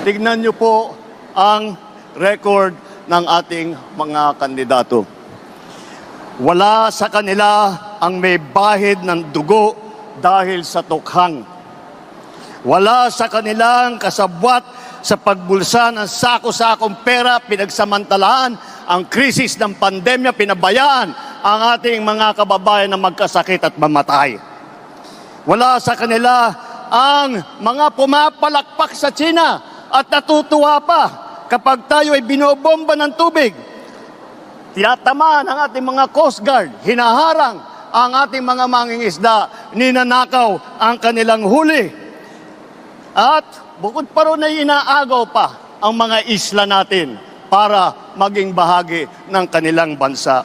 tignan niyo po ang record ng ating mga kandidato. Wala sa kanila ang may bahid ng dugo dahil sa tukhang. Wala sa kanilang kasabwat sa pagbulsa ng sako-sakong pera, pinagsamantalahan ang krisis ng pandemya, pinabayaan ang ating mga kababayan na magkasakit at mamatay. Wala sa kanila ang mga pumapalakpak sa China at natutuwa pa kapag tayo ay binobomba ng tubig. Tinatamaan ang ating mga Coast Guard, hinaharang ang ating mga mangingisda, ninanakaw ang kanilang huli. At bukod pa ron ay inaagaw pa ang mga isla natin para maging bahagi ng kanilang bansa.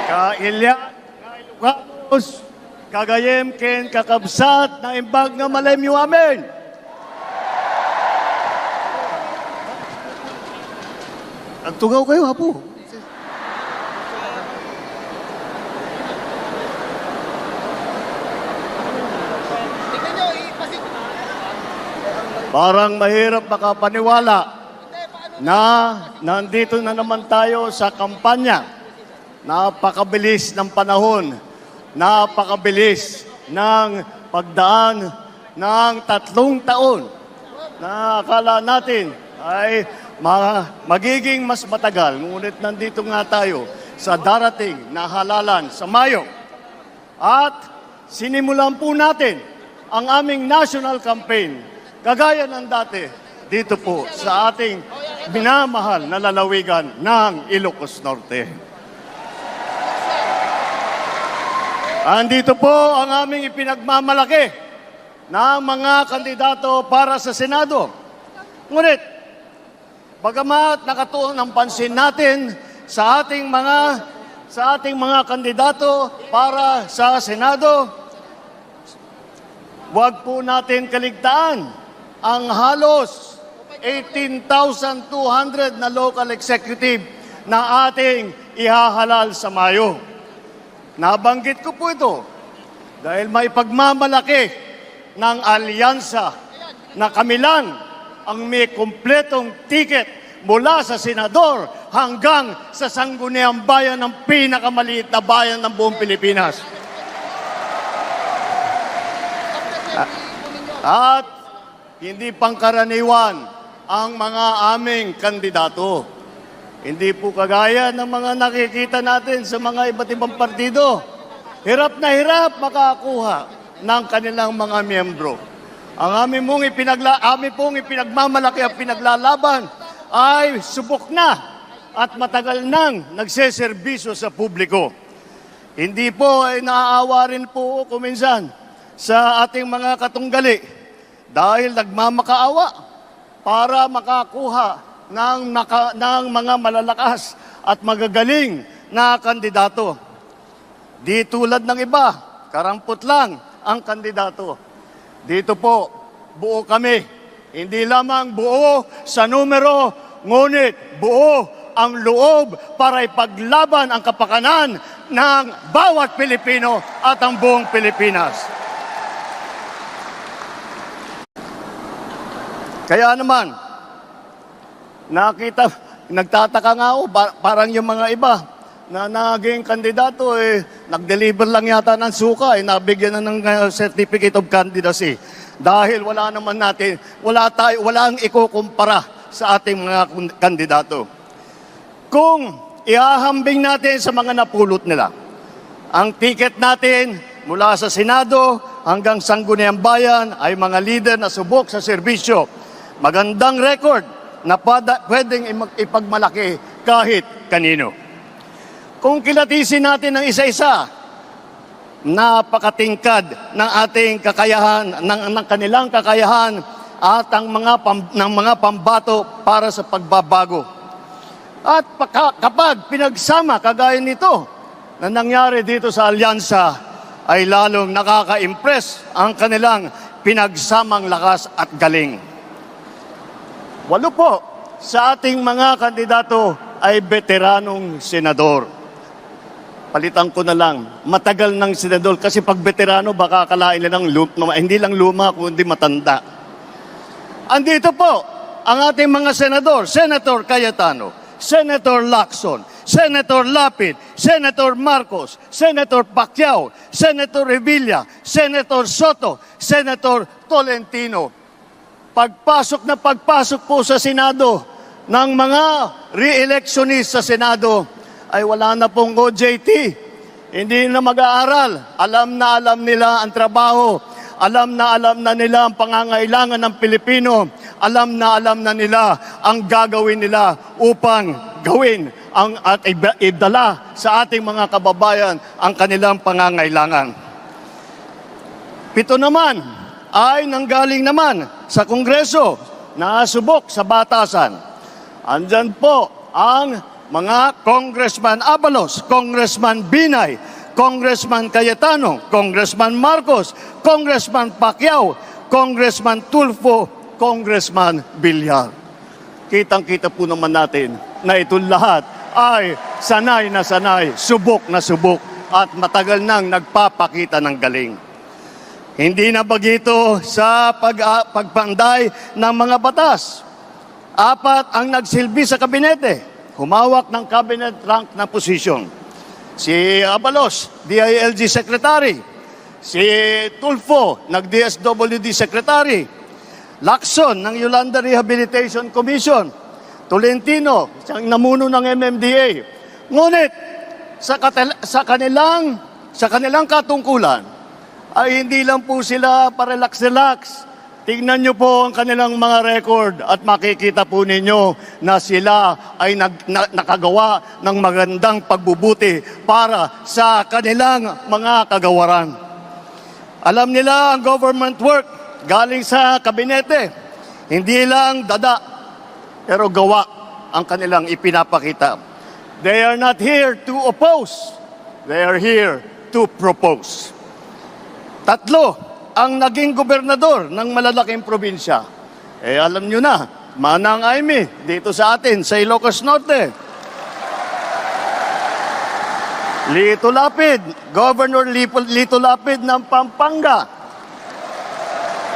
Kailya, Kailuganos, Kagayem, Ken, Kakabsat, na imbag nga malaymi amin. Nagtugaw kayo, hapo. Parang mahirap makapaniwala na nandito na naman tayo sa kampanya. Napakabilis ng panahon, napakabilis ng pagdaan ng 3 taon na akala natin ay magiging mas matagal. Ngunit nandito nga tayo sa darating na halalan sa Mayo. At sinimulan po natin ang aming national campaign, kagaya ng dati, dito po sa ating minamahal na lalawigan ng Ilocos Norte. Andito po ang aming ipinagmamalaki ng mga kandidato para sa Senado. Ngunit, bagamat nakatuon ang pansin natin sa ating mga kandidato para sa Senado, huwag po natin kaligtaan ang halos 18,200 na local executive na ating ihahalal sa Mayo. Nabanggit ko po ito dahil may pagmamalaki ng alyansa na kami lang ang may kumpletong ticket mula sa senador hanggang sa sangguniang bayan ng pinakamaliit na bayan ng buong Pilipinas. At hindi pangkaraniwan ang mga aming kandidato. Hindi po kagaya ng mga nakikita natin sa mga iba't ibang partido. Hirap na hirap makakuha ng kanilang mga miyembro. Ang aming pong ipinagmamalaki at pinaglalaban ay subok na at matagal nang nagseserbisyo sa publiko. Hindi po ay naaawa rin po kuminsan sa ating mga katunggali dahil nagmamakaawa para makakuha ng mga malalakas at magagaling na kandidato. Di tulad ng iba, karampot lang ang kandidato. Dito po, buo kami. Hindi lamang buo sa numero, ngunit buo ang loob para ipaglaban ang kapakanan ng bawat Pilipino at ang buong Pilipinas. Kaya naman, nagtataka nga ako, parang yung mga iba na naging kandidato, nag-deliver lang yata ng suka, nabigyan na ng certificate of candidacy. Dahil wala ang ikukumpara sa ating mga kandidato. Kung ihahambing natin sa mga napulot nila, ang ticket natin mula sa Senado hanggang Sangguniang Bayan ay mga leader na subok sa serbisyo. Magandang record na pwedeng ipagmalaki kahit kanino. Kung kilatisin natin ng isa-isa, napakatingkad ng ating kakayahan, ng kanilang kakayahan at ng mga pambato para sa pagbabago. At kapag pinagsama kagaya nito na nangyari dito sa alyansa, ay lalong nakaka-impress ang kanilang pinagsamang lakas at galing. 8 po sa ating mga kandidato ay veteranong senador. Palitan ko na lang, matagal ng senador kasi pag veterano baka akalain nilang hindi lang luma kundi matanda. Andito po ang ating mga senador, Senator Cayetano, Senator Lacson, Senator Lapid, Senator Marcos, Senator Pacquiao, Senator Revilla, Senator Soto, Senator Tolentino. Pagpasok po sa Senado ng mga re-electionist sa Senado ay wala na pong OJT. Hindi na mag-aaral. Alam nila ang trabaho. Alam na nila ang pangangailangan ng Pilipino. Alam na nila ang gagawin nila upang gawin at idala sa ating mga kababayan ang kanilang pangangailangan. 7 naman ay nanggaling naman sa Kongreso na subok sa batasan. Andyan po ang mga Congressman Abalos, Congressman Binay, Congressman Cayetano, Congressman Marcos, Congressman Pacquiao, Congressman Tulfo, Congressman Villar. Kitang-kita po naman natin na itong lahat ay sanay na sanay, subok na subok at matagal nang nagpapakita ng galing. Hindi na bagito sa pagpanday ng mga batas. 4 ang nagsilbi sa kabinete, humawak ng cabinet rank na posisyon. Si Abalos, DILG Secretary. Si Tulfo, nag-DSWD Secretary. Lacson, ng Yolanda Rehabilitation Commission. Tolentino, siyang namuno ng MMDA. Ngunit, sa kanilang katungkulan, ay hindi lang po sila parelax-relax. Tingnan nyo po ang kanilang mga record at makikita po ninyo na sila ay nakagawa ng magandang pagbubuti para sa kanilang mga kagawaran. Alam nila ang government work galing sa kabinete. Hindi lang dada, pero gawa ang kanilang ipinapakita. They are not here to oppose. They are here to propose. 3 ang naging gobernador ng malalaking probinsya. Alam nyo na, Manang Aimee, dito sa atin, sa Ilocos Norte. Lito Lapid, Governor Lito Lapid ng Pampanga.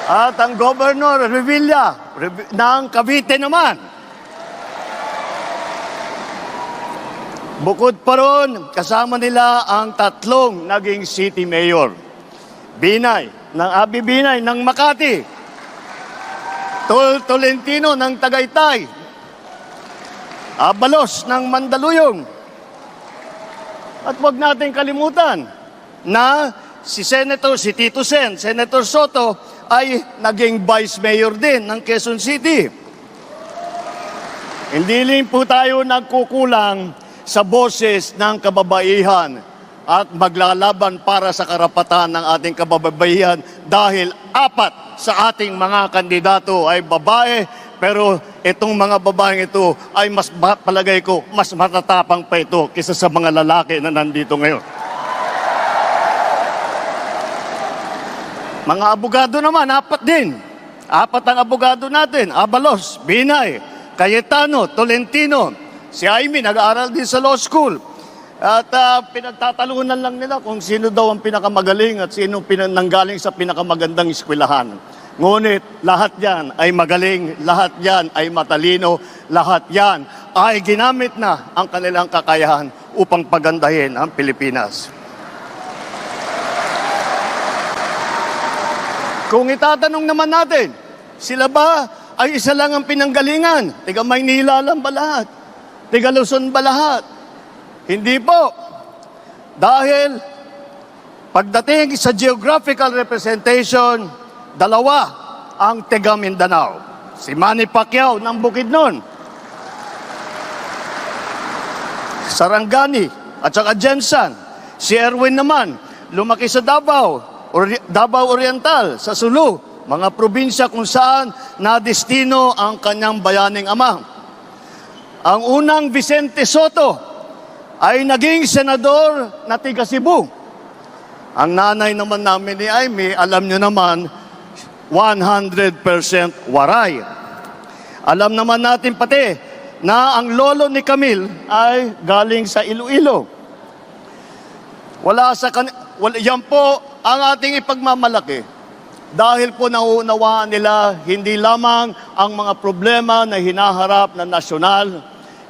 At ang Governor Revilla ng Cavite naman. Bukod pa ron, kasama nila ang 3 naging city mayor. Abi Binay ng Makati, Tolentino ng Tagaytay, Abalos ng Mandaluyong. At wag natin kalimutan na si Tito Sen, Senator Soto ay naging Vice Mayor din ng Quezon City. Hindi rin po tayo nagkukulang sa boses ng kababaihan at maglalaban para sa karapatan ng ating kababaihan dahil 4 sa ating mga kandidato ay babae, pero itong mga babaeng ito ay palagay ko mas matatapang pa ito kaysa sa mga lalaki na nandito ngayon. Mga abogado naman, 4 din. 4 ang abogado natin, Abalos, Binay, Cayetano, Tolentino. Si Aimee nag-aaral din sa law school. At pinagtatalunan lang nila kung sino daw ang pinakamagaling at sino nanggaling sa pinakamagandang eskwelahan. Ngunit lahat yan ay magaling, lahat yan ay matalino, lahat yan ay ginamit na ang kanilang kakayahan upang pagandahin ang Pilipinas. Kung itatanong naman natin, sila ba ay isa lang ang pinanggalingan? Tiga Maynila lang ba lahat? Tiga Luzon ba lahat? Hindi po. Dahil pagdating sa geographical representation, 2 ang taga Mindanao. Si Manny Pacquiao ng Bukidnon, Sarangani at saka Jensan. Si Erwin naman, lumaki sa Davao Oriental, sa Sulu, mga probinsya kung saan nadestino ang kanyang bayaning ama. Ang unang Vicente Soto ay naging senador na tiga Cebu. Ang nanay naman namin ni Aimee, alam nyo naman, 100% Waray. Alam naman natin pati na ang lolo ni Camille ay galing sa Iloilo. Yan po ang ating ipagmamalaki. Dahil po nauunawaan nila hindi lamang ang mga problema na hinaharap ng nasyonal,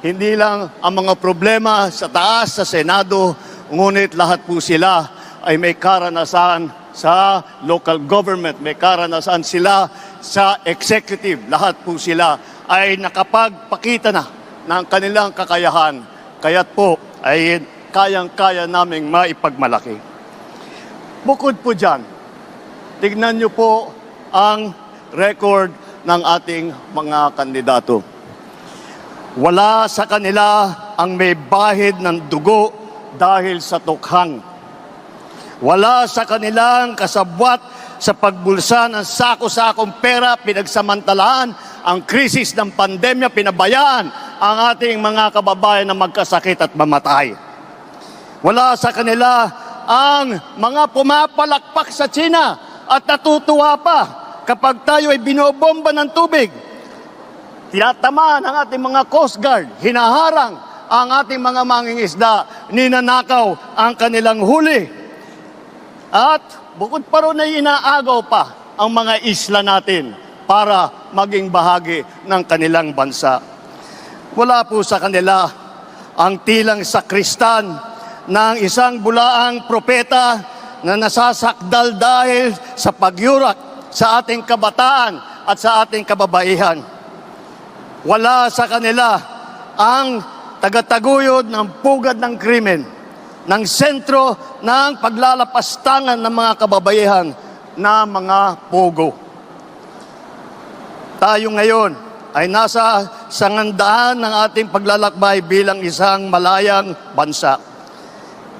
hindi lang ang mga problema sa taas, sa Senado, ngunit lahat po sila ay may karanasan sa local government, may karanasan sila sa executive. Lahat po sila ay nakapagpakita na ng kanilang kakayahan. Kaya't po ay kayang-kaya naming maipagmalaki. Bukod po dyan, tignan niyo po ang record ng ating mga kandidato. Wala sa kanila ang may bahid ng dugo dahil sa tukhang. Wala sa kanilang kasabwat sa pagbulsa ng sako-sakong pera, pinagsamantalaan ang krisis ng pandemya, pinabayaan ang ating mga kababayan na magkasakit at mamatay. Wala sa kanila ang mga pumapalakpak sa China at natutuwa pa kapag tayo ay binobomba ng tubig. Tinatamaan ang ating mga Coast Guard, hinaharang ang ating mga mangingisda, ninanakaw ang kanilang huli. At bukod pa ron ay inaagaw pa ang mga isla natin para maging bahagi ng kanilang bansa. Wala po sa kanila ang tilang sakristan ng isang bulaang propeta na nasasakdal dahil sa pagyurak sa ating kabataan at sa ating kababaihan. Wala sa kanila ang tagataguyod ng pugad ng krimen, ng sentro ng paglalapastangan ng mga kababaihan na mga pogo. Tayo ngayon ay nasa sangandaan ng ating paglalakbay bilang isang malayang bansa.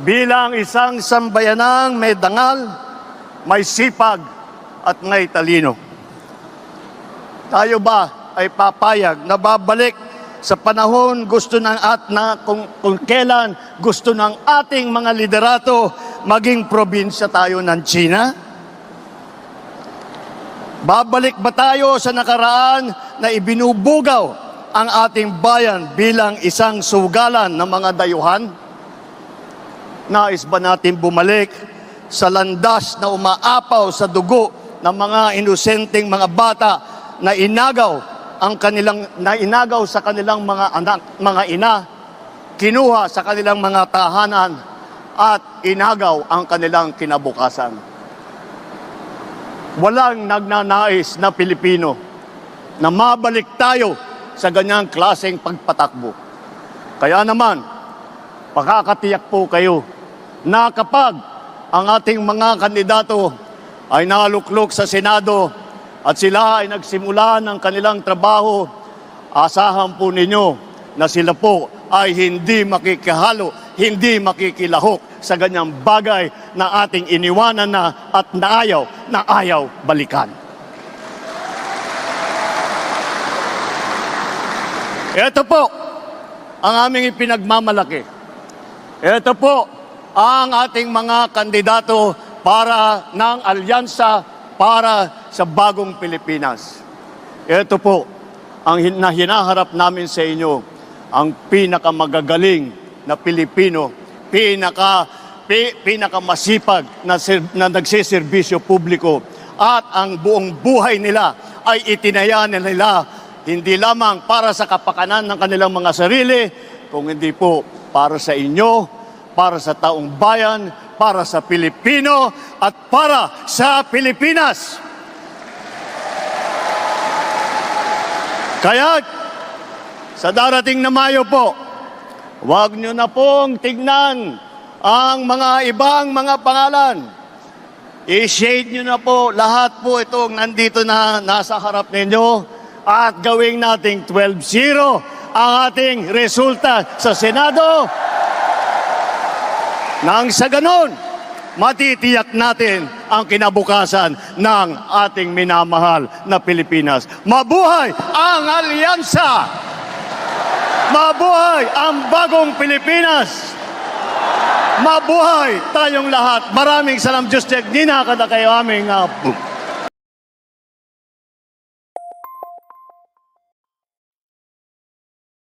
Bilang isang sambayanang may dangal, may sipag at may talino. Tayo ba ay papayag na babalik sa panahon gusto ng kung kailan gusto ng ating mga liderato maging probinsya tayo ng China? Babalik ba tayo sa nakaraan na ibinubugaw ang ating bayan bilang isang sugalan ng mga dayuhan? Nais ba natin bumalik sa landas na umaapaw sa dugo ng mga inosenteng mga bata na inagaw sa kanilang mga anak, mga ina, kinuha sa kanilang mga tahanan at inagaw ang kanilang kinabukasan? Walang nagnanais na Pilipino na mabalik tayo sa ganyang klaseng pagpatakbo. Kaya naman, pakakatiyak po kayo na kapag ang ating mga kandidato ay naluklok sa Senado at sila ay nagsimula ng kanilang trabaho, asahan po ninyo na sila po ay hindi makikihalo, hindi makikilahok sa ganyang bagay na ating iniwanan na at naayaw balikan. Ito po ang aming ipinagmamalaki. Ito po ang ating mga kandidato para ng alyansa para sa bagong Pilipinas. Ito po ang hinaharap namin sa inyo, ang pinakamagagaling na Pilipino, pinakamasipag na nagsiservisyo publiko, at ang buong buhay nila ay itinaya nila hindi lamang para sa kapakanan ng kanilang mga sarili, kung hindi po para sa inyo, para sa taong bayan, para sa Pilipino, at para sa Pilipinas. Kaya, sa darating na Mayo po, huwag nyo na pong tignan ang mga ibang mga pangalan. I-shade nyo na po lahat po itong nandito na nasa harap ninyo at gawing nating 12-0 ang ating resulta sa Senado. Nang sa ganon, matitiyak natin ang kinabukasan ng ating minamahal na Pilipinas. Mabuhay ang alyansa! Mabuhay ang bagong Pilipinas! Mabuhay tayong lahat! Maraming salam, Diyos, Nina, kada kayo aming